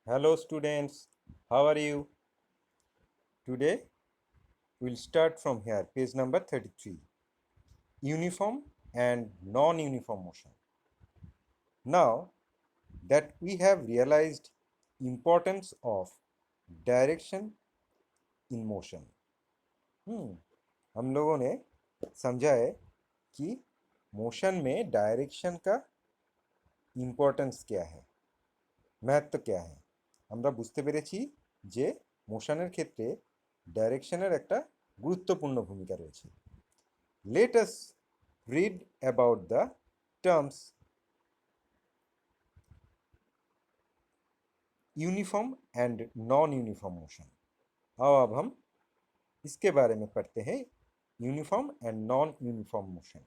Hello students, how are you? Today we'll start from here, page number 33, uniform and non-uniform motion. Now that we have realized importance of direction in motion, हम लोगों ने समझा है कि motion में direction का importance क्या है, महत्व क्या है। আমরা বুঝতে পেরেছি যে মোশনের ক্ষেত্রে ডাইরেকশনের একটা গুরুত্বপূর্ণ ভূমিকা রয়েছে। Let us read about the terms uniform and non uniform motion. आओ अब हम इसके बारे में पढ़ते हैं, uniform and non uniform motion.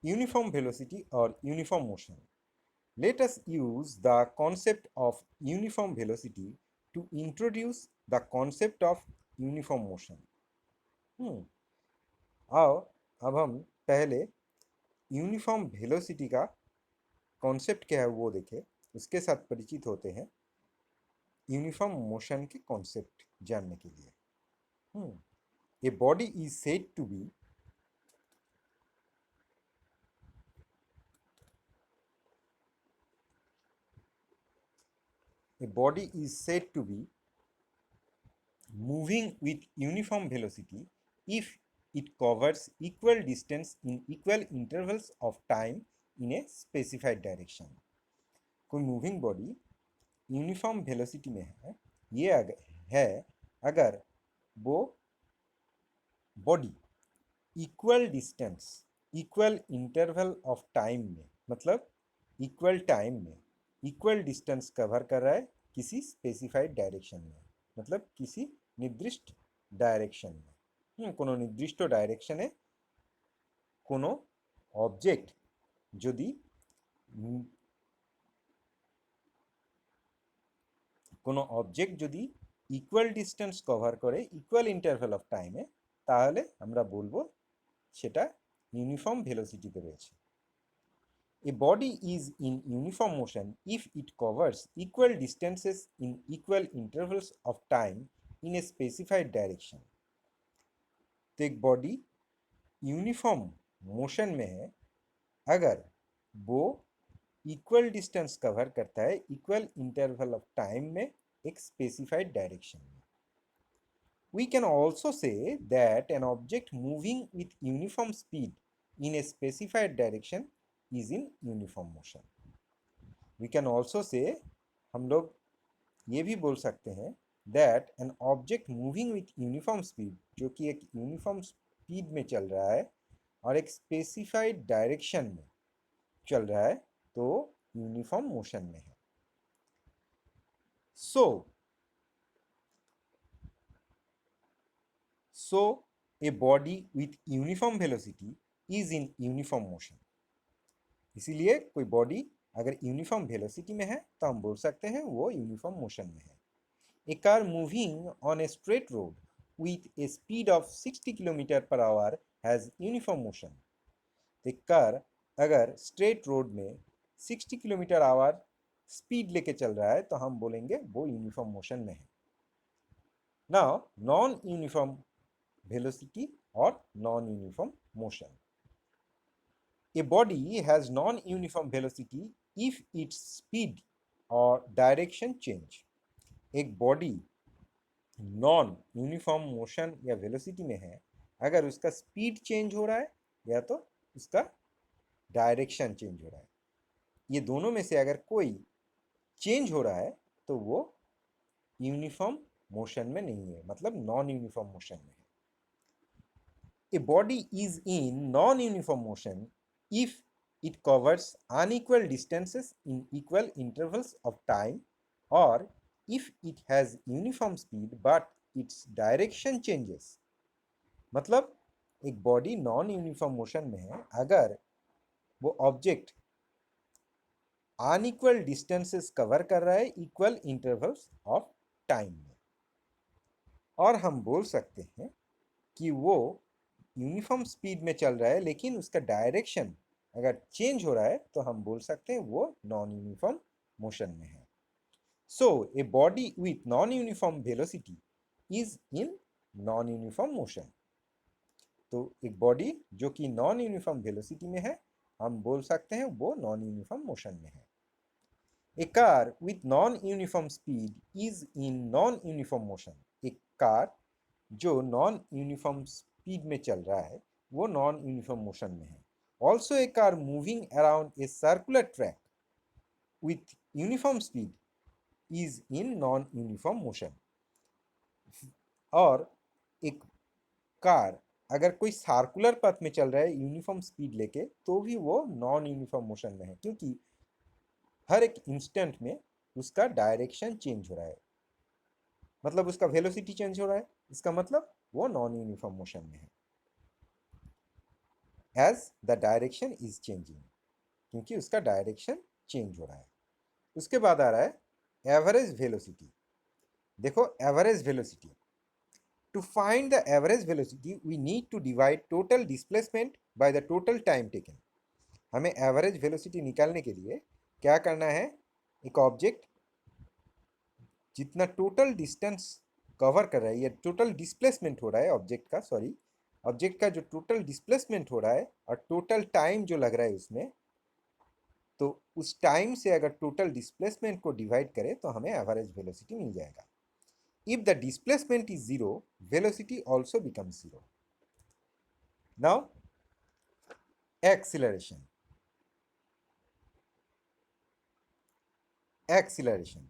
Uniform velocity और uniform motion. Let us use the concept of uniform velocity to introduce the concept of uniform motion. आओ अब हम पहले यूनिफॉर्म वेलोसिटी का कॉन्सेप्ट क्या है वो देखें, उसके साथ परिचित होते हैं यूनिफॉर्म मोशन के कॉन्सेप्ट जानने के लिए। A body is said to be moving with uniform velocity if it covers equal distance in equal intervals of time in a specified direction। कोई मूविंग बॉडी यूनिफॉर्म वेलोसिटी में है, ये है अगर वो body equal distance equal interval of time में, मतलब equal time में इक्वल डिस्टेंस कवर कर रहा है किसी स्पेसिफाइड डायरेक्शन में, मतलब किसी निर्दिष्ट डायरेक्शन में। কোনো নির্দিষ্ট ডাইরেকশনে কোনো অবজেক্ট যদি কোনো অবজেক্ট যদি ইকুয়াল ডিস্টেন্স কভার করে ইকুয়াল ইন্টারভ্যাল অফ টাইমে, তাহলে আমরা বলবো সেটা ইউনিফর্ম ভেলোসিটিতে রয়েছে। A body is in uniform motion if it covers equal distances in equal intervals of time in a specified direction। तो एक बॉडी यूनिफॉर्म मोशन में है अगर वो इक्वल डिस्टेंस कवर करता है इक्वल इंटरवल ऑफ टाइम में एक स्पेसिफाइड डायरेक्शन में। We can also say that an object moving with uniform speed in a specified direction is in uniform motion। We can also say, हम लोग ये भी बोल सकते हैं that an object moving with uniform speed, जो कि एक यूनिफॉर्म स्पीड में चल रहा है और एक स्पेसिफाइड डायरेक्शन में चल रहा है, तो यूनिफॉर्म मोशन में है। So a body with uniform velocity is in uniform motion। इसीलिए कोई बॉडी अगर यूनिफॉर्म वेलोसिटी में है तो हम बोल सकते हैं वो यूनिफॉर्म मोशन में है। A car moving on a straight road with a speed of 60 kilometre per hour has uniform motion. एक कार अगर स्ट्रेट रोड में 60 किलोमीटर आवर स्पीड लेके चल रहा है तो हम बोलेंगे वो यूनिफॉर्म मोशन में है। Now non uniform velocity or non-uniform motion। A body has non-uniform velocity if its speed or direction change। एक बॉडी नॉन यूनिफॉर्म मोशन या वेलोसिटी में है अगर उसका स्पीड चेंज हो रहा है या तो उसका डायरेक्शन चेंज हो रहा है, ये दोनों में से अगर कोई चेंज हो रहा है तो वो यूनिफॉर्म मोशन में नहीं है, मतलब नॉन यूनिफॉर्म मोशन में है। A body is in non-uniform motion if it covers unequal distances in equal intervals of time or if it has uniform speed but its direction changes। मतलब एक body non uniform motion में है अगर वो object unequal distances cover कर रहा है equal intervals of time में, और हम बोल सकते हैं कि वो यूनिफॉर्म स्पीड में चल रहा है लेकिन उसका डायरेक्शन अगर चेंज हो रहा है तो हम बोल सकते हैं वो नॉन यूनिफॉर्म मोशन में है। So a body with non uniform velocity is in non uniform motion. तो एक बॉडी जो कि नॉन यूनिफॉर्म वेलोसिटी में है हम बोल सकते हैं वो नॉन यूनिफॉर्म मोशन में है। A car with non-uniform speed is in non-uniform motion. एक कार जो नॉन यूनिफॉर्म स्पीड में चल रहा है वो नॉन यूनिफॉर्म मोशन में है। Also a car moving around a circular track with uniform speed is in non uniform motion. और एक कार अगर कोई सर्कुलर पथ में चल रहा है यूनिफॉर्म स्पीड लेके तो भी वो नॉन यूनिफॉर्म मोशन में है, क्योंकि हर एक इंस्टेंट में उसका डायरेक्शन चेंज हो रहा है, मतलब उसका वेलोसिटी चेंज हो रहा है, इसका मतलब वो नॉन यूनिफॉर्म मोशन में है as the direction is changing, क्योंकि उसका डायरेक्शन चेंज हो रहा है। उसके बाद आ रहा है एवरेज वेलोसिटी। देखो average velocity, to find the average velocity we need to divide total displacement by the total time taken. हमें एवरेज वेलोसिटी निकालने के लिए क्या करना है, एक ऑब्जेक्ट जितना टोटल डिस्टेंस कवर कर रहा है या टोटल डिस्प्लेसमेंट हो रहा है ऑब्जेक्ट का, सॉरी ऑब्जेक्ट का जो टोटल डिस्प्लेसमेंट हो रहा है और टोटल टाइम जो लग रहा है उसमें, तो उस टाइम से अगर टोटल डिस्प्लेसमेंट को डिवाइड करें तो हमें एवरेज वेलोसिटी मिल जाएगा। If the displacement is zero velocity also becomes zero. Now acceleration. Acceleration,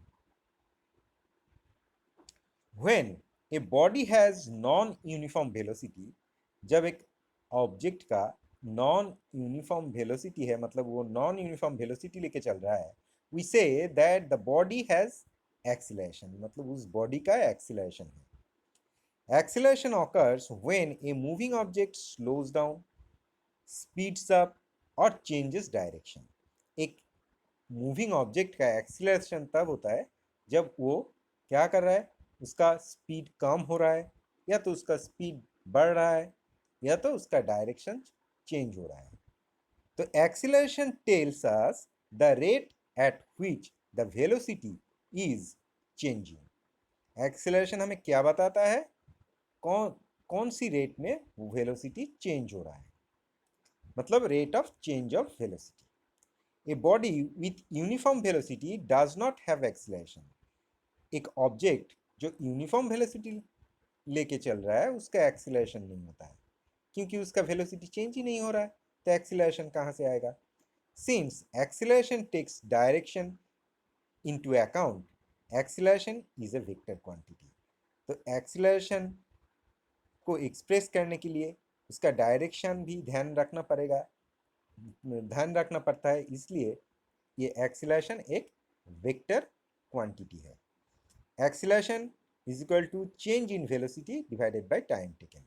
when a body has non uniform velocity, जब एक ऑब्जेक्ट का नॉन यूनिफॉर्म वेलोसिटी है, मतलब वो नॉन यूनिफॉर्म वेलोसिटी लेके चल रहा है, we say that the body has acceleration, मतलब उस बॉडी का एक्सीलरेशन है। Acceleration occurs when a moving object slows down, speeds up और चेंजेस डायरेक्शन। एक मूविंग ऑब्जेक्ट का एक्सीलरेशन तब होता है जब वो क्या कर रहा है, उसका स्पीड कम हो रहा है या तो उसका स्पीड बढ़ रहा है या तो उसका डायरेक्शन चेंज हो रहा है। तो acceleration tells us the rate at which the velocity is changing. Acceleration हमें क्या बताता है, कौन कौन सी रेट में वेलोसिटी चेंज हो रहा है, मतलब rate of change of velocity. A body with uniform velocity does not have acceleration. एक ऑब्जेक्ट जो यूनिफॉर्म वेलोसिटी लेके चल रहा है उसका एक्सीलरेशन नहीं होता है, क्योंकि उसका वेलोसिटी चेंज ही नहीं हो रहा है, तो एक्सीलरेशन कहाँ से आएगा। Since acceleration takes direction into account, acceleration is a vector quantity. तो एक्सीलरेशन को एक्सप्रेस करने के लिए उसका डायरेक्शन भी ध्यान रखना पड़ता है, इसलिए ये एक्सीलरेशन एक वेक्टर क्वांटिटी है। Acceleration is equal to change in velocity divided by time taken.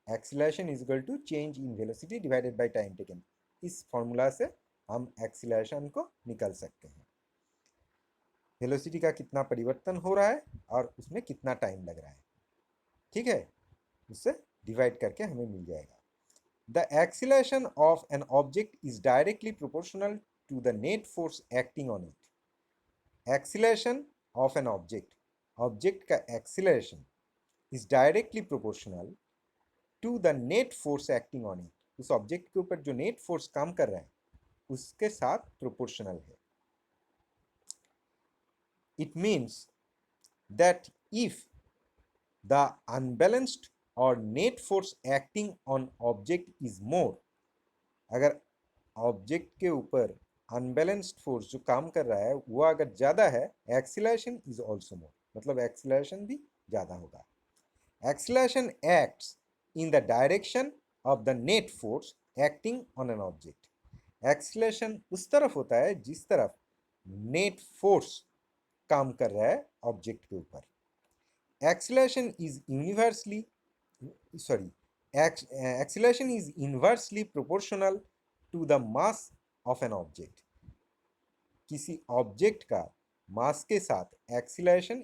Acceleration is equal to change in velocity divided by time taken. इस फॉर्मूला से हम एक्सीलरेशन को निकाल सकते हैं, वेलोसिटी का कितना परिवर्तन हो रहा है और उसमें कितना टाइम लग रहा है, ठीक है, उससे डिवाइड करके हमें मिल जाएगा। The acceleration of an object is directly proportional to the net force acting on it. Acceleration of an object, object का acceleration is directly proportional to the net force acting on it. उस object के ऊपर जो net force काम कर रहा है उसके साथ प्रोपोर्शनल है। It means that if the unbalanced or net force acting on object is more, अगर ऑब्जेक्ट के ऊपर अनबैलेंस्ड फोर्स जो काम कर रहा है वो अगर ज़्यादा है, एक्सीलरेशन इज ऑल्सो मोर, मतलब एक्सीलरेशन भी ज़्यादा होगा। Acceleration acts in the direction of the net force acting on an object. Acceleration उस तरफ होता है जिस तरफ नेट फोर्स काम कर रहा है ऑब्जेक्ट के ऊपर। Acceleration is universally sorry acceleration is inversely proportional to the mass of an object। किसी ऑब्जेक्ट का मास के साथ एक्सीलरेशन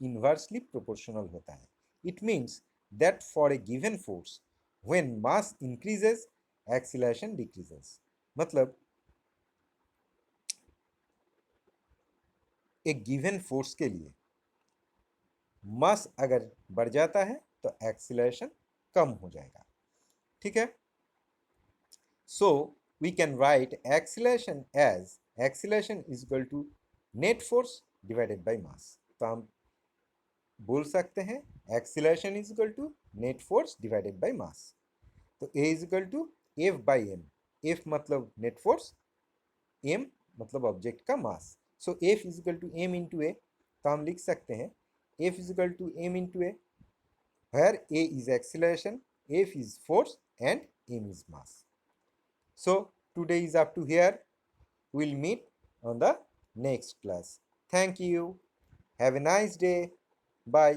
इनवर्सली प्रोपोर्शनल होता है। It means that for a given force when mass increases acceleration decreases. मतलब एक गिवन फोर्स के लिए मास अगर बढ़ जाता है तो एक्सीलरेशन कम हो जाएगा, ठीक है। So we can write acceleration is equal to net force divided by mass. तो हम बोल सकते हैं acceleration is equal to net force divided by mass. तो a is equal to F by M. F मतलब नेट फोर्स, एम मतलब object का mass. So F is equal to M into A. तो हम लिख सकते हैं F is equal to M into A, where a is acceleration, f is force, and m is mass. So today is up to here. We'll meet on the next class. Thank you. Have a nice day. Bye.